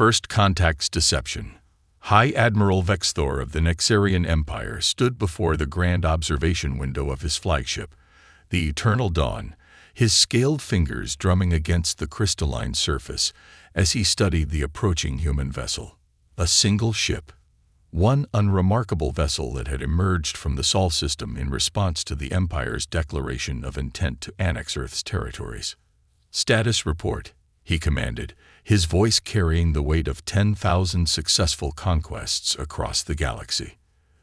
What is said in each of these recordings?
First Contact's deception. High Admiral Vexthor of the Nexarian Empire stood before the grand observation window of his flagship, the Eternal Dawn, his scaled fingers drumming against the crystalline surface as he studied the approaching human vessel. A single ship. One unremarkable vessel that had emerged from the Sol system in response to the Empire's declaration of intent to annex Earth's territories. "Status report," he commanded, his voice carrying the weight of 10,000 successful conquests across the galaxy.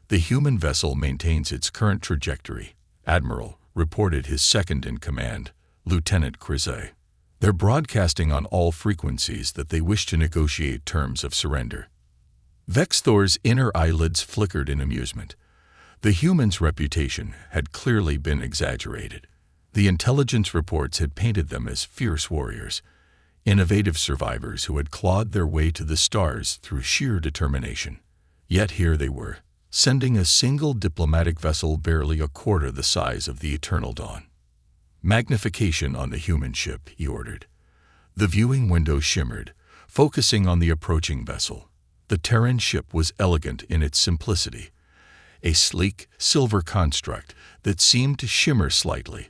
"The human vessel maintains its current trajectory," Admiral reported his second-in-command, Lieutenant Crizay. "They're broadcasting on all frequencies that they wish to negotiate terms of surrender." Vexthor's inner eyelids flickered in amusement. The human's reputation had clearly been exaggerated. The intelligence reports had painted them as fierce warriors, innovative survivors who had clawed their way to the stars through sheer determination. Yet here they were, sending a single diplomatic vessel barely a quarter the size of the Eternal Dawn. "Magnification on the human ship," he ordered. The viewing window shimmered, focusing on the approaching vessel. The Terran ship was elegant in its simplicity, a sleek, silver construct that seemed to shimmer slightly,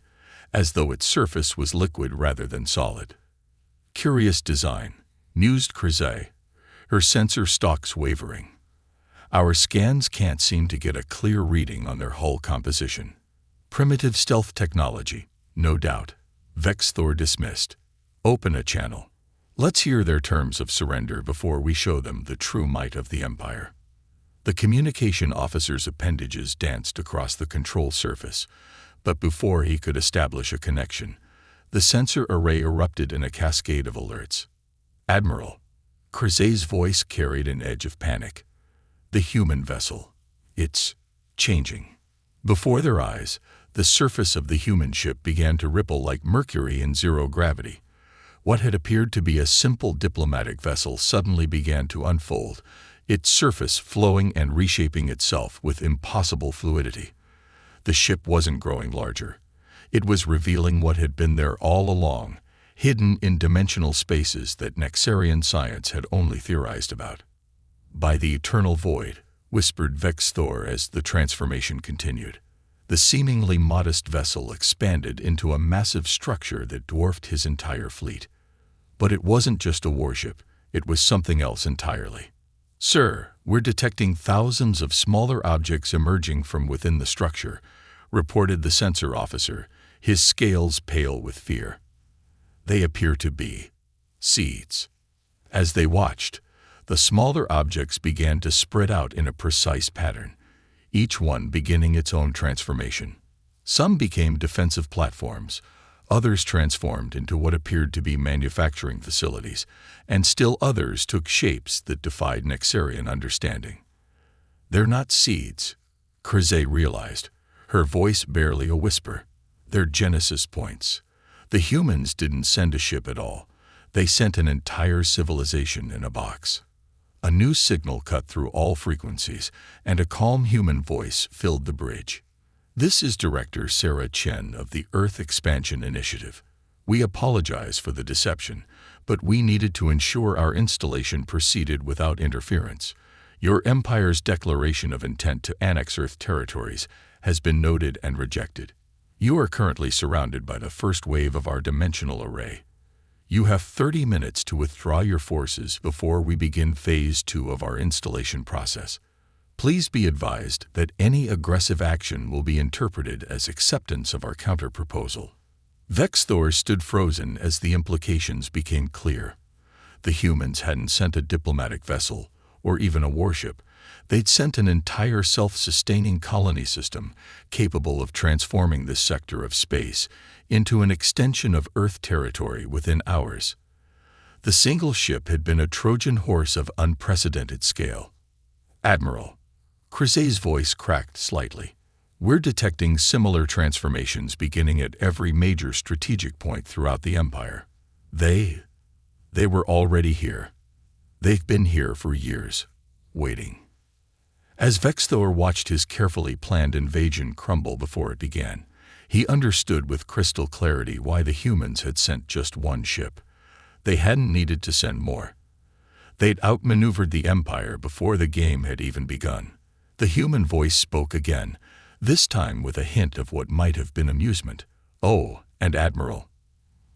as though its surface was liquid rather than solid. "Curious design," mused Crizay, her sensor stalks wavering. "Our scans can't seem to get a clear reading on their hull composition." "Primitive stealth technology, no doubt," Vexthor dismissed. "Open a channel. Let's hear their terms of surrender before we show them the true might of the Empire." The communication officer's appendages danced across the control surface, but before he could establish a connection, the sensor array erupted in a cascade of alerts. "Admiral," Crizay's voice carried an edge of panic. "The human vessel. It's changing." Before their eyes, the surface of the human ship began to ripple like mercury in zero gravity. What had appeared to be a simple diplomatic vessel suddenly began to unfold, its surface flowing and reshaping itself with impossible fluidity. The ship wasn't growing larger. It was revealing what had been there all along, hidden in dimensional spaces that Nexarian science had only theorized about. "By the eternal void," whispered Vexthor as the transformation continued. The seemingly modest vessel expanded into a massive structure that dwarfed his entire fleet. But it wasn't just a warship, it was something else entirely. "Sir, we're detecting thousands of smaller objects emerging from within the structure," reported the sensor officer, his scales pale with fear. "They appear to be seeds." As they watched, the smaller objects began to spread out in a precise pattern, each one beginning its own transformation. Some became defensive platforms, others transformed into what appeared to be manufacturing facilities, and still others took shapes that defied Nexarian understanding. "They're not seeds," Crizay realized, her voice barely a whisper. "They're Genesis points. The humans didn't send a ship at all. They sent an entire civilization in a box." A new signal cut through all frequencies, and a calm human voice filled the bridge. "This is Director Sarah Chen of the Earth Expansion Initiative. We apologize for the deception, but we needed to ensure our installation proceeded without interference. Your Empire's declaration of intent to annex Earth territories has been noted and rejected. You are currently surrounded by the first wave of our dimensional array. You have 30 minutes to withdraw your forces before we begin Phase 2 of our installation process. Please be advised that any aggressive action will be interpreted as acceptance of our counter-proposal." Vexthor stood frozen as the implications became clear. The humans hadn't sent a diplomatic vessel, or even a warship. They'd sent an entire self-sustaining colony system capable of transforming this sector of space into an extension of Earth territory within hours. The single ship had been a Trojan horse of unprecedented scale. "Admiral," Crizay's voice cracked slightly, "we're detecting similar transformations beginning at every major strategic point throughout the Empire. They were already here. They've been here for years, waiting." As Vexthor watched his carefully planned invasion crumble before it began, he understood with crystal clarity why the humans had sent just one ship. They hadn't needed to send more. They'd outmaneuvered the Empire before the game had even begun. The human voice spoke again, this time with a hint of what might have been amusement. "Oh, and Admiral,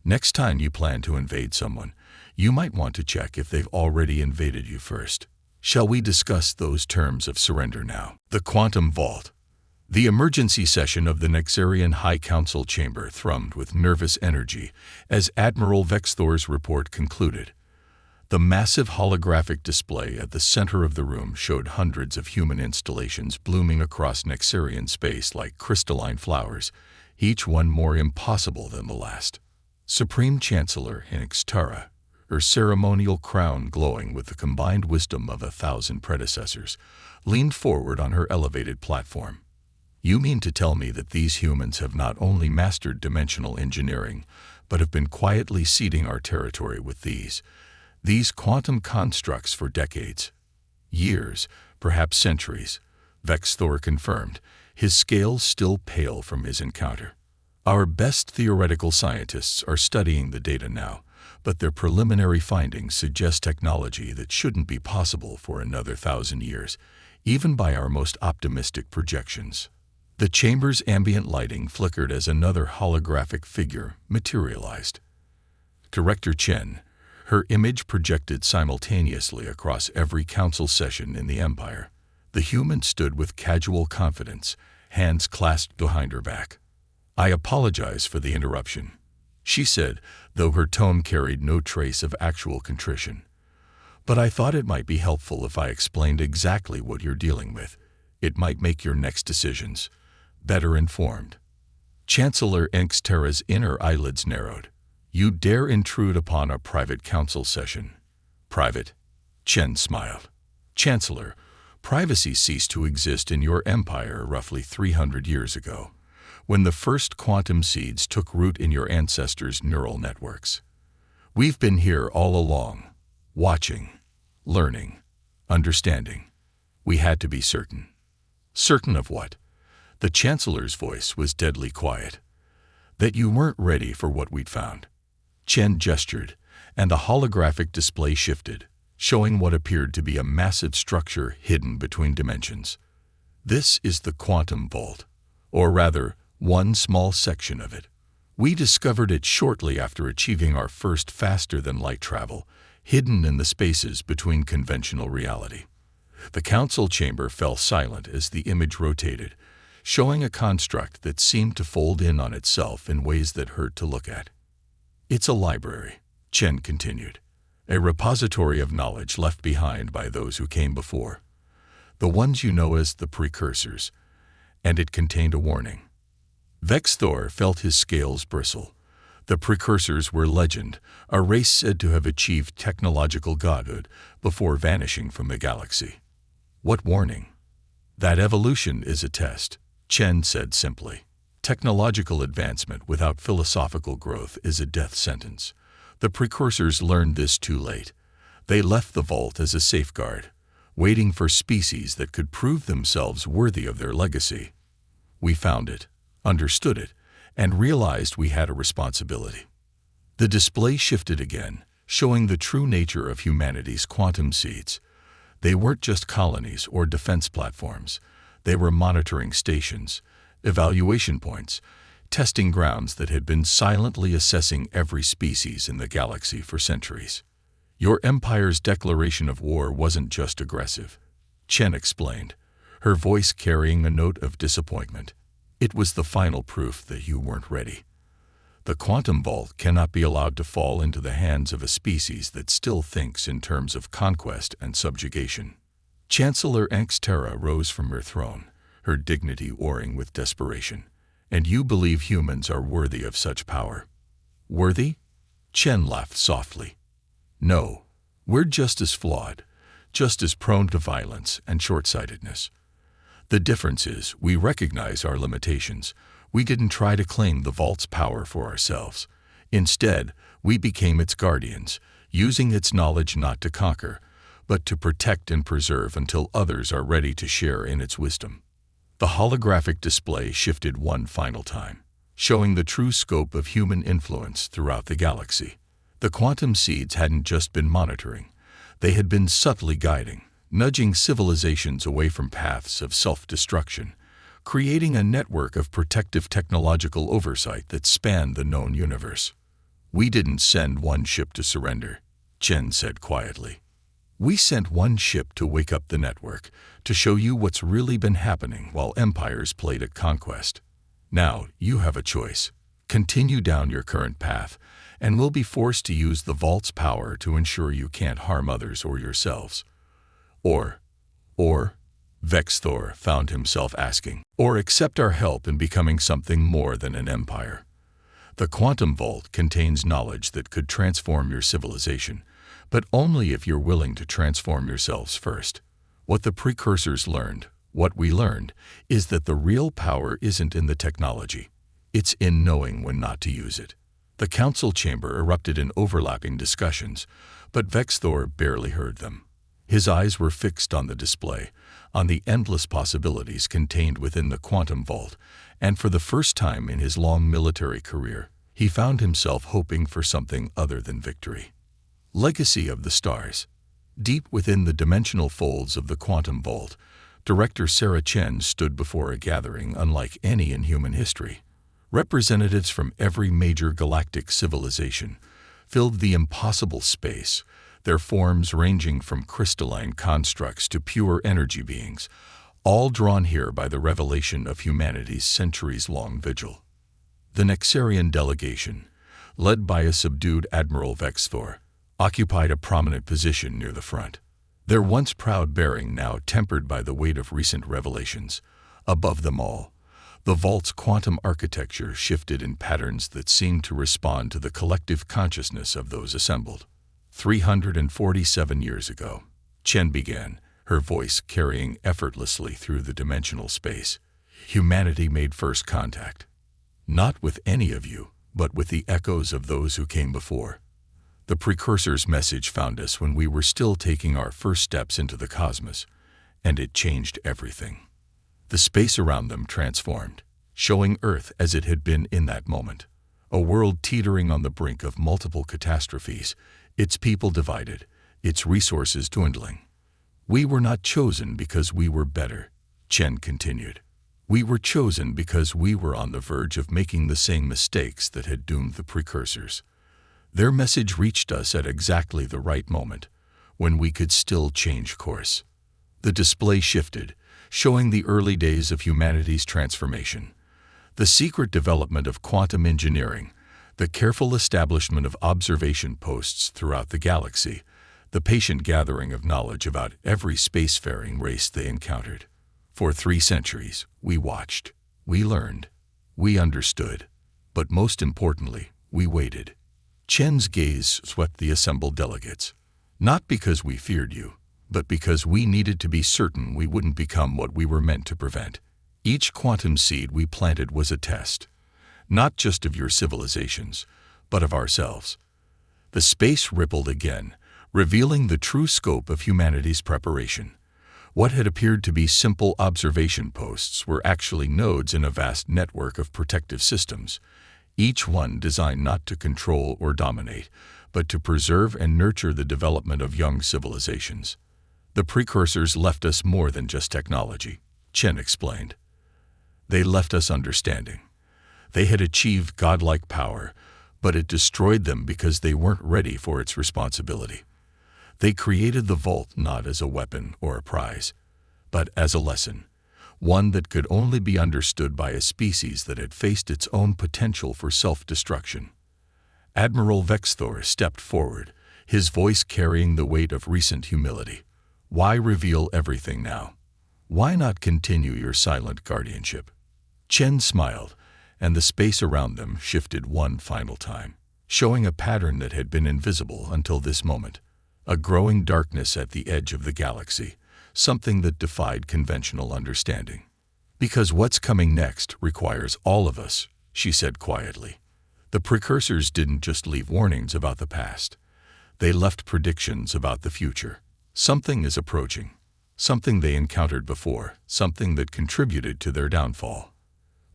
next time you plan to invade someone, you might want to check if they've already invaded you first. Shall we discuss those terms of surrender now?" The Quantum Vault. The emergency session of the Nexarian High Council chamber thrummed with nervous energy as Admiral Vexthor's report concluded. The massive holographic display at the center of the room showed hundreds of human installations blooming across Nexarian space like crystalline flowers, each one more impossible than the last. Supreme Chancellor Ingenuity, her ceremonial crown glowing with the combined wisdom of 1,000 predecessors, leaned forward on her elevated platform. "You mean to tell me that these humans have not only mastered dimensional engineering, but have been quietly ceding our territory with these quantum constructs for decades?" "Years, perhaps centuries," Vexthor confirmed, his scales still pale from his encounter. "Our best theoretical scientists are studying the data now, but their preliminary findings suggest technology that shouldn't be possible for another 1,000 years, even by our most optimistic projections." The chamber's ambient lighting flickered as another holographic figure materialized. Director Chen, her image projected simultaneously across every council session in the Empire. The human stood with casual confidence, hands clasped behind her back. "I apologize for the interruption," she said, though her tone carried no trace of actual contrition. "But I thought it might be helpful if I explained exactly what you're dealing with. It might make your next decisions better informed." Chancellor Ingenuity's inner eyelids narrowed. "You dare intrude upon a private council session?" "Private?" Chen smiled. "Chancellor, privacy ceased to exist in your empire roughly 300 years ago, when the first quantum seeds took root in your ancestors' neural networks. We've been here all along, watching, learning, understanding. We had to be certain." "Certain of what?" The Chancellor's voice was deadly quiet. "That you weren't ready for what we'd found." Chen gestured, and the holographic display shifted, showing what appeared to be a massive structure hidden between dimensions. "This is the Quantum Vault, or rather, one small section of it. We discovered it shortly after achieving our first faster-than-light travel, hidden in the spaces between conventional reality." The council chamber fell silent as the image rotated, showing a construct that seemed to fold in on itself in ways that hurt to look at. "It's a library," Chen continued, "a repository of knowledge left behind by those who came before, the ones you know as the precursors, and it contained a warning." Vexthor felt his scales bristle. The precursors were legend, a race said to have achieved technological godhood before vanishing from the galaxy. "What warning?" "That evolution is a test," Chen said simply. "Technological advancement without philosophical growth is a death sentence. The precursors learned this too late. They left the vault as a safeguard, waiting for species that could prove themselves worthy of their legacy. We found it, understood it, and realized we had a responsibility." The display shifted again, showing the true nature of humanity's quantum seeds. They weren't just colonies or defense platforms. They were monitoring stations, evaluation points, testing grounds that had been silently assessing every species in the galaxy for centuries. "Your empire's declaration of war wasn't just aggressive," Chen explained, her voice carrying a note of disappointment. "It was the final proof that you weren't ready. The Quantum Vault cannot be allowed to fall into the hands of a species that still thinks in terms of conquest and subjugation." Chancellor Ingenuity rose from her throne, her dignity warring with desperation. "And you believe humans are worthy of such power?" "Worthy?" Chen laughed softly. "No, we're just as flawed, just as prone to violence and short-sightedness. The difference is we recognize our limitations. We didn't try to claim the Vault's power for ourselves. Instead, we became its guardians, using its knowledge not to conquer, but to protect and preserve until others are ready to share in its wisdom." The holographic display shifted one final time, showing the true scope of human influence throughout the galaxy. The quantum seeds hadn't just been monitoring. They had been subtly guiding, nudging civilizations away from paths of self-destruction, creating a network of protective technological oversight that spanned the known universe. "We didn't send one ship to surrender," Chen said quietly. "We sent one ship to wake up the network, to show you what's really been happening while empires played at conquest. Now, you have a choice. Continue down your current path, and we'll be forced to use the Vault's power to ensure you can't harm others or yourselves. Or, Vexthor found himself asking, or accept our help in becoming something more than an empire. The Quantum Vault contains knowledge that could transform your civilization, but only if you're willing to transform yourselves first. What the precursors learned, what we learned, is that the real power isn't in the technology. It's in knowing when not to use it." The council chamber erupted in overlapping discussions, but Vexthor barely heard them. His eyes were fixed on the display, on the endless possibilities contained within the Quantum Vault, and for the first time in his long military career, he found himself hoping for something other than victory. Legacy of the Stars. Deep within the dimensional folds of the Quantum Vault, Director Sarah Chen stood before a gathering unlike any in human history. Representatives from every major galactic civilization filled the impossible space, their forms ranging from crystalline constructs to pure energy beings, all drawn here by the revelation of humanity's centuries-long vigil. The Nexarian delegation, led by a subdued Admiral Vexthor, occupied a prominent position near the front, their once proud bearing now tempered by the weight of recent revelations. Above them all, the Vault's quantum architecture shifted in patterns that seemed to respond to the collective consciousness of those assembled. 347 years ago, Chen began, her voice carrying effortlessly through the dimensional space. Humanity made first contact. Not with any of you, but with the echoes of those who came before. The precursor's message found us when we were still taking our first steps into the cosmos, and it changed everything. The space around them transformed, showing Earth as it had been in that moment, a world teetering on the brink of multiple catastrophes, its people divided, its resources dwindling. "We were not chosen because we were better," Chen continued. "We were chosen because we were on the verge of making the same mistakes that had doomed the precursors. Their message reached us at exactly the right moment, when we could still change course." The display shifted, showing the early days of humanity's transformation. The secret development of quantum engineering, the careful establishment of observation posts throughout the galaxy, the patient gathering of knowledge about every spacefaring race they encountered. For 3 centuries, we watched, we learned, we understood, but most importantly, we waited. Chen's gaze swept the assembled delegates. "Not because we feared you, but because we needed to be certain we wouldn't become what we were meant to prevent. Each quantum seed we planted was a test, not just of your civilizations, but of ourselves." The space rippled again, revealing the true scope of humanity's preparation. What had appeared to be simple observation posts were actually nodes in a vast network of protective systems, each one designed not to control or dominate, but to preserve and nurture the development of young civilizations. "The precursors left us more than just technology," Chen explained. "They left us understanding. They had achieved godlike power, but it destroyed them because they weren't ready for its responsibility. They created the Vault not as a weapon or a prize, but as a lesson, one that could only be understood by a species that had faced its own potential for self-destruction." Admiral Vexthor stepped forward, his voice carrying the weight of recent humility. "Why reveal everything now? Why not continue your silent guardianship?" Chen smiled, and the space around them shifted one final time, showing a pattern that had been invisible until this moment. A growing darkness at the edge of the galaxy, something that defied conventional understanding. "Because what's coming next requires all of us," she said quietly. The precursors didn't just leave warnings about the past. They left predictions about the future. Something is approaching. Something they encountered before, something that contributed to their downfall.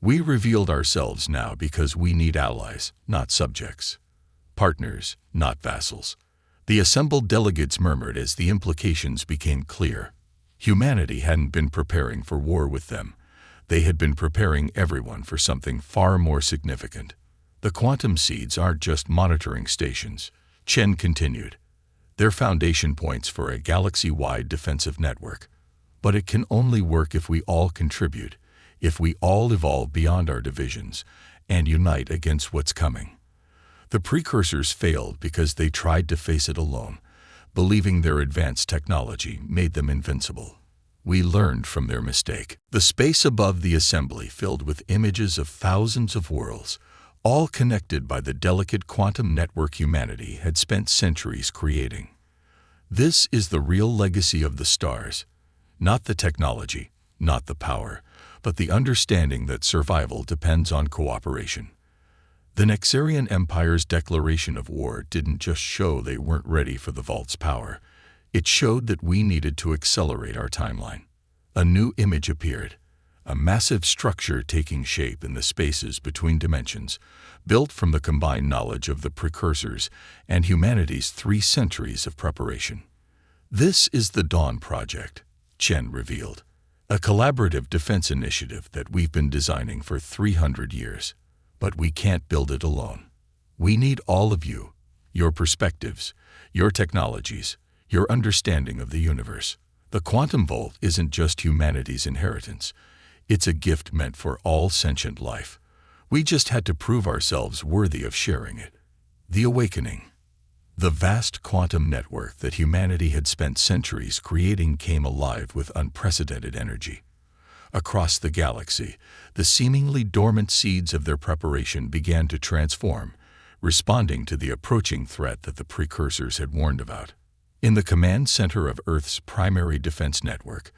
"We revealed ourselves now because we need allies, not subjects. Partners, not vassals." The assembled delegates murmured as the implications became clear. Humanity hadn't been preparing for war with them. They had been preparing everyone for something far more significant. The quantum seeds aren't just monitoring stations, Chen continued. They're foundation points for a galaxy-wide defensive network. But it can only work if we all contribute, if we all evolve beyond our divisions and unite against what's coming. The precursors failed because they tried to face it alone, believing their advanced technology made them invincible. We learned from their mistake. The space above the assembly filled with images of thousands of worlds, all connected by the delicate quantum network humanity had spent centuries creating. This is the real legacy of the stars. Not the technology, not the power, but the understanding that survival depends on cooperation. The Nexarian Empire's declaration of war didn't just show they weren't ready for the Vault's power. It showed that we needed to accelerate our timeline. A new image appeared, a massive structure taking shape in the spaces between dimensions, built from the combined knowledge of the precursors and humanity's 3 centuries of preparation. This is the Dawn Project, Chen revealed, a collaborative defense initiative that we've been designing for 300 years. But we can't build it alone. We need all of you, your perspectives, your technologies, your understanding of the universe. The quantum vault isn't just humanity's inheritance. It's a gift meant for all sentient life. We just had to prove ourselves worthy of sharing it. The awakening. The vast quantum network that humanity had spent centuries creating came alive with unprecedented energy. Across the galaxy, the seemingly dormant seeds of their preparation began to transform, responding to the approaching threat that the precursors had warned about. In the command center of Earth's primary defense network,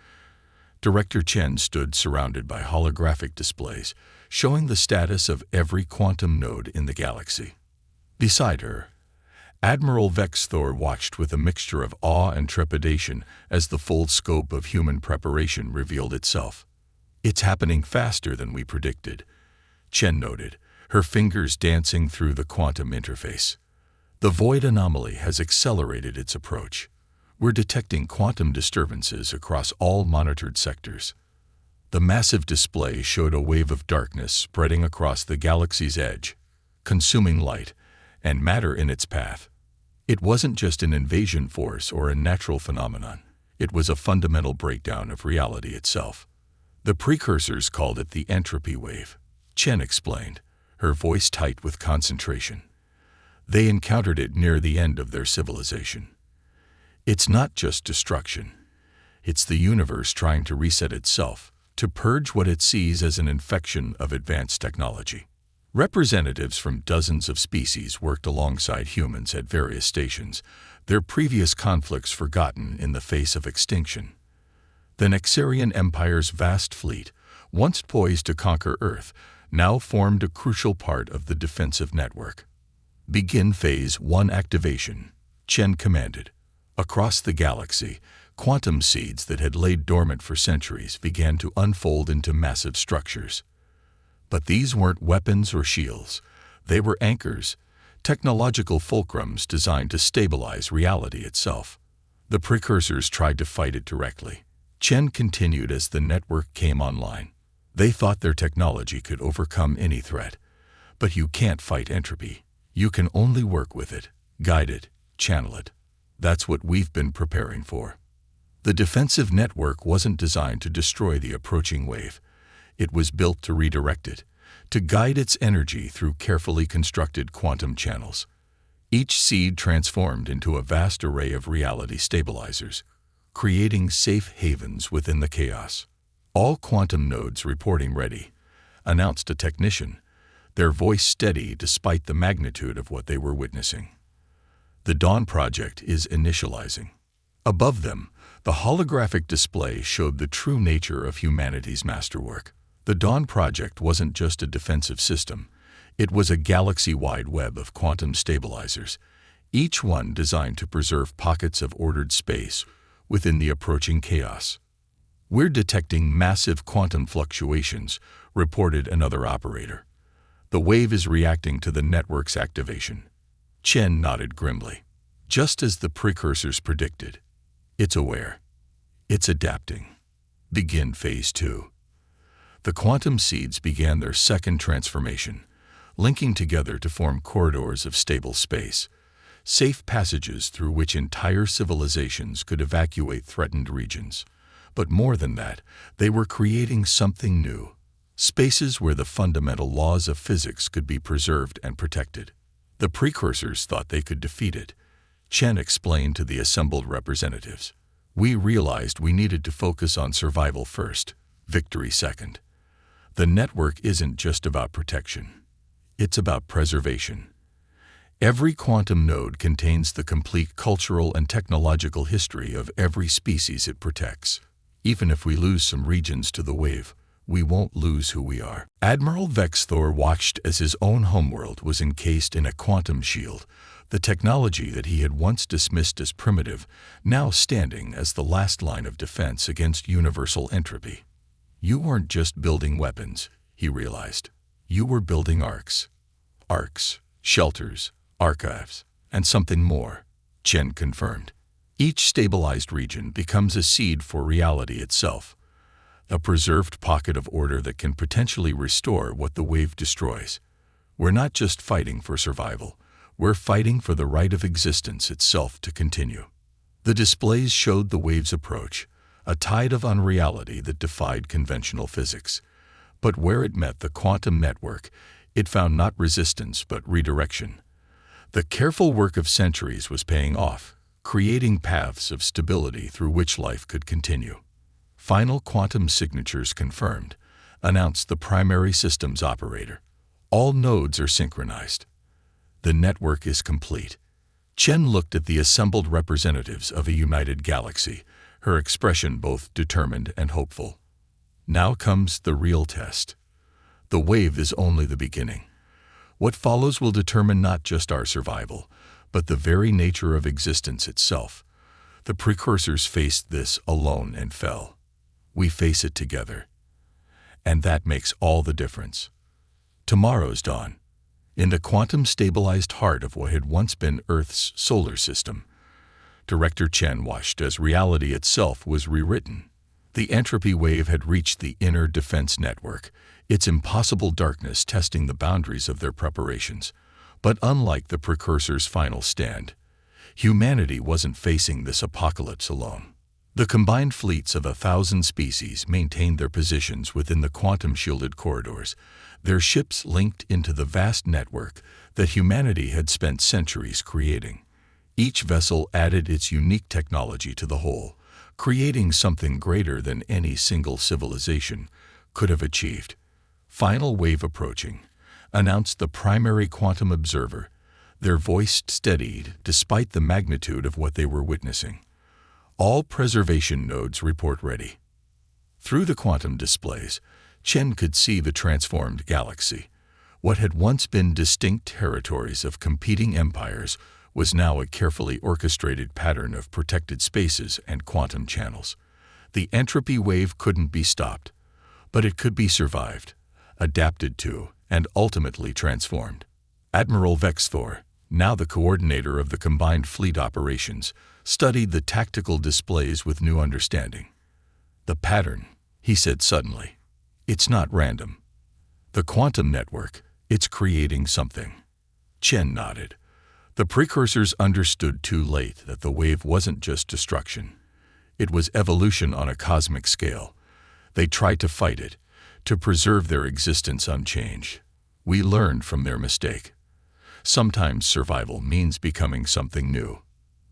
Director Chen stood surrounded by holographic displays, showing the status of every quantum node in the galaxy. Beside her, Admiral Vexthor watched with a mixture of awe and trepidation as the full scope of human preparation revealed itself. It's happening faster than we predicted, Chen noted, her fingers dancing through the quantum interface. The void anomaly has accelerated its approach. We're detecting quantum disturbances across all monitored sectors. The massive display showed a wave of darkness spreading across the galaxy's edge, consuming light and matter in its path. It wasn't just an invasion force or a natural phenomenon. It was a fundamental breakdown of reality itself. The precursors called it the entropy wave, Chen explained, her voice tight with concentration. They encountered it near the end of their civilization. It's not just destruction. It's the universe trying to reset itself, to purge what it sees as an infection of advanced technology. Representatives from dozens of species worked alongside humans at various stations, their previous conflicts forgotten in the face of extinction. The Nexarian Empire's vast fleet, once poised to conquer Earth, now formed a crucial part of the defensive network. Begin Phase 1 activation, Chen commanded. Across the galaxy, quantum seeds that had laid dormant for centuries began to unfold into massive structures. But these weren't weapons or shields. They were anchors, technological fulcrums designed to stabilize reality itself. The precursors tried to fight it directly. Chen continued as the network came online. They thought their technology could overcome any threat. But you can't fight entropy. You can only work with it, guide it, channel it. That's what we've been preparing for. The defensive network wasn't designed to destroy the approaching wave. It was built to redirect it, to guide its energy through carefully constructed quantum channels. Each seed transformed into a vast array of reality stabilizers, creating safe havens within the chaos. All quantum nodes reporting ready, announced a technician, their voice steady despite the magnitude of what they were witnessing. The Dawn Project is initializing. Above them, the holographic display showed the true nature of humanity's masterwork. The Dawn Project wasn't just a defensive system. It was a galaxy-wide web of quantum stabilizers, each one designed to preserve pockets of ordered space within the approaching chaos. We're detecting massive quantum fluctuations, reported another operator. The wave is reacting to the network's activation. Chen nodded grimly. Just as the precursors predicted, it's aware. It's adapting. Begin Phase 2. The quantum seeds began their second transformation, linking together to form corridors of stable space, safe passages through which entire civilizations could evacuate threatened regions. But more than that, they were creating something new, spaces where the fundamental laws of physics could be preserved and protected. The precursors thought they could defeat it. Chen explained to the assembled representatives. We realized we needed to focus on survival first, victory second. The network isn't just about protection. It's about preservation. Every quantum node contains the complete cultural and technological history of every species it protects. Even if we lose some regions to the wave, we won't lose who we are. Admiral Vexthor watched as his own homeworld was encased in a quantum shield, the technology that he had once dismissed as primitive, now standing as the last line of defense against universal entropy. You weren't just building weapons, he realized. You were building arcs. Arcs, shelters, archives, and something more, Chen confirmed. Each stabilized region becomes a seed for reality itself, a preserved pocket of order that can potentially restore what the wave destroys. We're not just fighting for survival, we're fighting for the right of existence itself to continue. The displays showed the wave's approach, a tide of unreality that defied conventional physics. But where it met the quantum network, it found not resistance but redirection. The careful work of centuries was paying off, creating paths of stability through which life could continue. Final quantum signatures confirmed, announced the primary systems operator. All nodes are synchronized. The network is complete. Chen looked at the assembled representatives of a united galaxy, her expression both determined and hopeful. Now comes the real test. The wave is only the beginning. What follows will determine not just our survival, but the very nature of existence itself. The precursors faced this alone and fell. We face it together. And that makes all the difference. Tomorrow's dawn. In the quantum-stabilized heart of what had once been Earth's solar system, Director Chen watched as reality itself was rewritten. The entropy wave had reached the inner defense network, its impossible darkness testing the boundaries of their preparations. But unlike the precursors' final stand, humanity wasn't facing this apocalypse alone. The combined fleets of 1,000 species maintained their positions within the quantum-shielded corridors, their ships linked into the vast network that humanity had spent centuries creating. Each vessel added its unique technology to the whole, creating something greater than any single civilization could have achieved. Final wave approaching, announced the primary quantum observer, their voice steadied despite the magnitude of what they were witnessing. All preservation nodes report ready. Through the quantum displays, Chen could see the transformed galaxy. What had once been distinct territories of competing empires was now a carefully orchestrated pattern of protected spaces and quantum channels. The entropy wave couldn't be stopped, but it could be survived, adapted to, and ultimately transformed. Admiral Vexthor, now the coordinator of the combined fleet operations, studied the tactical displays with new understanding. The pattern, he said suddenly. It's not random. The quantum network, it's creating something. Chen nodded. The precursors understood too late that the wave wasn't just destruction. It was evolution on a cosmic scale. They tried to fight it, to preserve their existence unchanged. We learned from their mistake. Sometimes survival means becoming something new.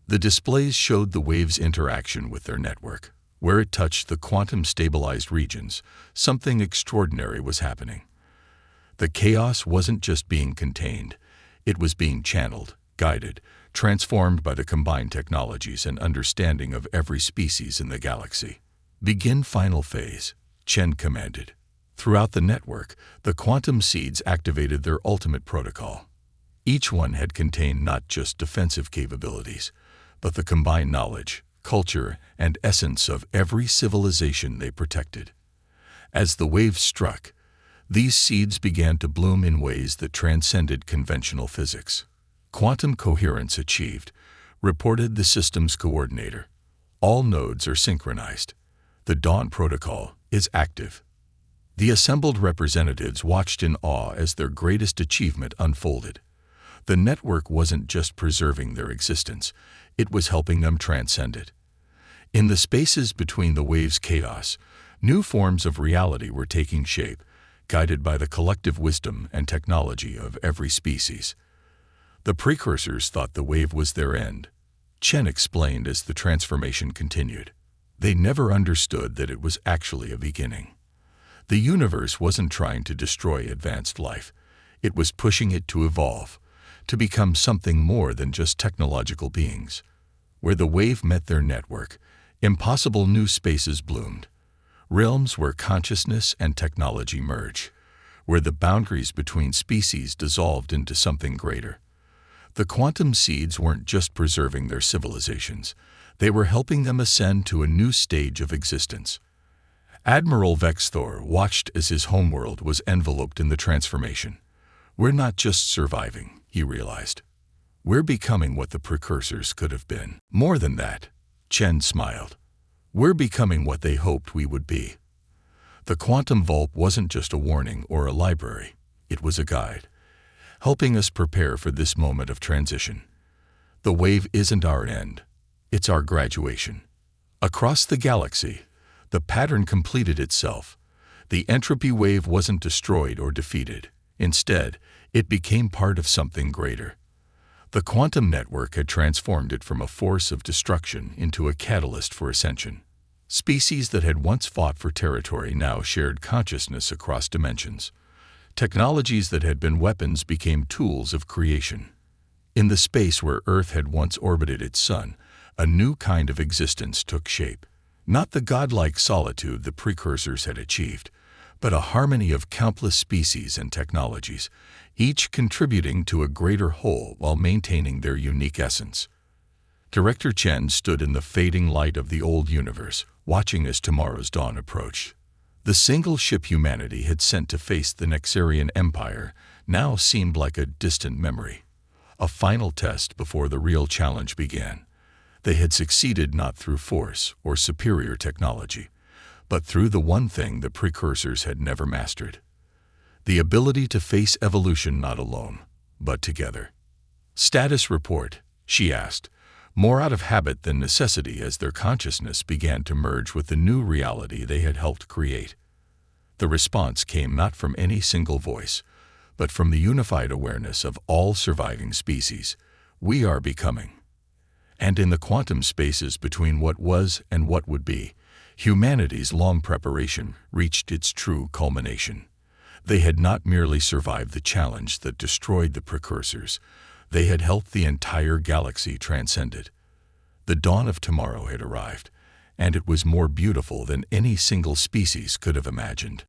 The displays showed the wave's interaction with their network. Where it touched the quantum-stabilized regions, something extraordinary was happening. The chaos wasn't just being contained, it was being channeled, guided, transformed by the combined technologies and understanding of every species in the galaxy. Begin final phase, Chen commanded. Throughout the network, the quantum seeds activated their ultimate protocol. Each one had contained not just defensive capabilities, but the combined knowledge, culture, and essence of every civilization they protected. As the wave struck, these seeds began to bloom in ways that transcended conventional physics. Quantum coherence achieved, reported the system's coordinator. All nodes are synchronized. The Dawn Protocol is active. The assembled representatives watched in awe as their greatest achievement unfolded. The network wasn't just preserving their existence, it was helping them transcend it. In the spaces between the waves' chaos, new forms of reality were taking shape, guided by the collective wisdom and technology of every species. The precursors thought the wave was their end. Chen explained as the transformation continued. They never understood that it was actually a beginning. The universe wasn't trying to destroy advanced life. It was pushing it to evolve, to become something more than just technological beings. Where the wave met their network, impossible new spaces bloomed. Realms where consciousness and technology merge, where the boundaries between species dissolved into something greater. The quantum seeds weren't just preserving their civilizations, they were helping them ascend to a new stage of existence. Admiral Vexthor watched as his homeworld was enveloped in the transformation. We're not just surviving, he realized. We're becoming what the precursors could have been. More than that, Chen smiled. We're becoming what they hoped we would be. The quantum vault wasn't just a warning or a library, it was a guide, helping us prepare for this moment of transition. The wave isn't our end, it's our graduation. Across the galaxy, the pattern completed itself. The entropy wave wasn't destroyed or defeated. Instead, it became part of something greater. The quantum network had transformed it from a force of destruction into a catalyst for ascension. Species that had once fought for territory now shared consciousness across dimensions. Technologies that had been weapons became tools of creation. In the space where Earth had once orbited its sun, a new kind of existence took shape. Not the godlike solitude the precursors had achieved, but a harmony of countless species and technologies, each contributing to a greater whole while maintaining their unique essence. Director Chen stood in the fading light of the old universe, watching as tomorrow's dawn approached. The single ship humanity had sent to face the Nexarian Empire now seemed like a distant memory, a final test before the real challenge began. They had succeeded not through force or superior technology, but through the one thing the precursors had never mastered: the ability to face evolution not alone, but together. Status report, she asked, more out of habit than necessity as their consciousness began to merge with the new reality they had helped create. The response came not from any single voice, but from the unified awareness of all surviving species. We are becoming. And in the quantum spaces between what was and what would be, humanity's long preparation reached its true culmination. They had not merely survived the challenge that destroyed the precursors, they had helped the entire galaxy transcend it. The dawn of tomorrow had arrived, and it was more beautiful than any single species could have imagined.